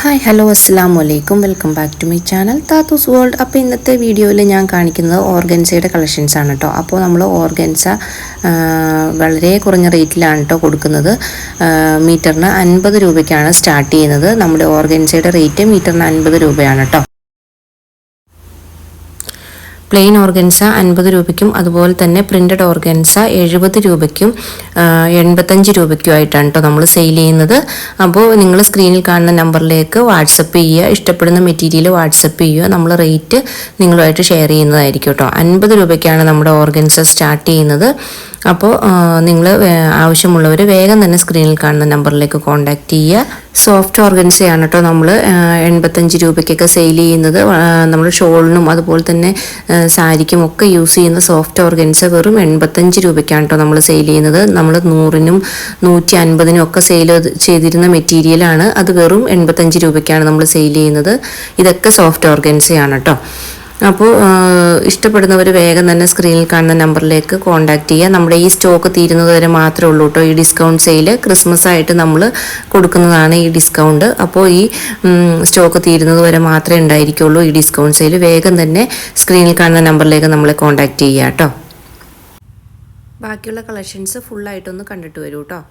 Hi hello അസ്സലാമു അലൈക്കും welcome back to my channel Thathus world. അപ്പോൾ ഇന്നത്തെ വീഡിയോയിൽ ഞാൻ കാണിക്കുന്നത് ഓർഗൻസയുടെ കളക്ഷൻസ് ആണ് കേട്ടോ. അപ്പോൾ നമ്മൾ ഓർഗൻസ വളരെ കുറഞ്ഞ റേറ്റിലാണ് കേട്ടോ കൊടുക്കുന്നത്. മീറ്ററിന് 50 രൂപയ്ക്കാണ് സ്റ്റാർട്ട് ചെയ്യുന്നത്. നമ്മുടെ ഓർഗൻസയുടെ റേറ്റ് മീറ്ററിന് 50 രൂപയാണ് കേട്ടോ. പ്ലെയിൻ ഓർഗൻസ 50 രൂപയ്ക്കും അതുപോലെ തന്നെ പ്രിൻറ്റഡ് ഓർഗൻസ 70 രൂപയ്ക്കും 85 രൂപയ്ക്കും ആയിട്ടാണ് കേട്ടോ നമ്മൾ സെയിൽ ചെയ്യുന്നത്. അപ്പോൾ നിങ്ങൾ സ്ക്രീനിൽ കാണുന്ന നമ്പറിലേക്ക് വാട്സപ്പ് ചെയ്യുക, ഇഷ്ടപ്പെടുന്ന മെറ്റീരിയൽ വാട്സപ്പ് ചെയ്യുക, നമ്മൾ റേറ്റ് നിങ്ങളുമായിട്ട് ഷെയർ ചെയ്യുന്നതായിരിക്കും കേട്ടോ. 50 രൂപയ്ക്കാണ് നമ്മുടെ ഓർഗൻസ സ്റ്റാർട്ട് ചെയ്യുന്നത്. അപ്പോൾ നിങ്ങൾ ആവശ്യമുള്ളവർ വേഗം തന്നെ സ്ക്രീനിൽ കാണുന്ന നമ്പറിലേക്ക് കോൺടാക്റ്റ് ചെയ്യുക. സോഫ്റ്റ് ഓർഗൻസയാണ് കേട്ടോ നമ്മൾ 85 രൂപയ്ക്കൊക്കെ സെയിൽ ചെയ്യുന്നത്. നമ്മൾ ഷോളിനും അതുപോലെ തന്നെ സാരിക്കും ഒക്കെ യൂസ് ചെയ്യുന്ന സോഫ്റ്റ് ഓർഗൻസ വെറും 85 രൂപയ്ക്കാണ് കേട്ടോ നമ്മൾ സെയിൽ ചെയ്യുന്നത്. നമ്മൾ 100-നും 150-നും ഒക്കെ സെയിൽ ചെയ്തിരുന്ന മെറ്റീരിയലാണ്, അത് വെറും 85 രൂപയ്ക്കാണ് നമ്മൾ സെയിൽ ചെയ്യുന്നത്. ഇതൊക്കെ സോഫ്റ്റ് ഓർഗൻസയാണ് കേട്ടോ. അപ്പോൾ ഇഷ്ടപ്പെടുന്നവർ വേഗം തന്നെ സ്ക്രീനിൽ കാണുന്ന നമ്പറിലേക്ക് കോൺടാക്റ്റ് ചെയ്യുക. നമ്മുടെ ഈ സ്റ്റോക്ക് തീരുന്നത് വരെ മാത്രമേ ഉള്ളൂ കേട്ടോ ഈ ഡിസ്കൗണ്ട് സെയിൽ. ക്രിസ്മസ് ആയിട്ട് നമ്മൾ കൊടുക്കുന്നതാണ് ഈ ഡിസ്കൗണ്ട്. അപ്പോൾ ഈ സ്റ്റോക്ക് തീരുന്നത് വരെ മാത്രമേ ഉണ്ടായിരിക്കുള്ളൂ ഈ ഡിസ്കൗണ്ട് സെയിൽ. വേഗം തന്നെ സ്ക്രീനിൽ കാണുന്ന നമ്പറിലേക്ക് നമ്മളെ കോൺടാക്റ്റ് ചെയ്യുക കേട്ടോ. ബാക്കിയുള്ള കളക്ഷൻസ് ഫുള്ളായിട്ടൊന്ന് കണ്ടിട്ട് വരൂ കേട്ടോ.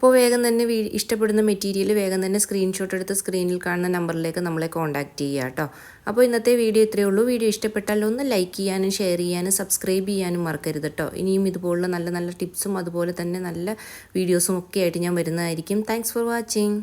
അപ്പോൾ വേഗം തന്നെ ഇഷ്ടപ്പെടുന്ന മെറ്റീരിയൽ വേഗം തന്നെ സ്ക്രീൻഷോട്ട് എടുത്ത് സ്ക്രീനിൽ കാണുന്ന നമ്പറിലേക്ക് നമ്മളെ കോൺടാക്റ്റ് ചെയ്യുക കേട്ടോ. അപ്പോൾ ഇന്നത്തെ വീഡിയോ ഇത്രയേ ഉള്ളൂ. വീഡിയോ ഇഷ്ടപ്പെട്ടാൽ ഒന്ന് ലൈക്ക് ചെയ്യാനും ഷെയർ ചെയ്യാനും സബ്സ്ക്രൈബ് ചെയ്യാനും മറക്കരുത് കേട്ടോ. ഇനിയും ഇതുപോലുള്ള നല്ല നല്ല ടിപ്സും അതുപോലെ തന്നെ നല്ല വീഡിയോസും ഒക്കെ ആയിട്ട് ഞാൻ വരുന്നതായിരിക്കും. Thanks for watching.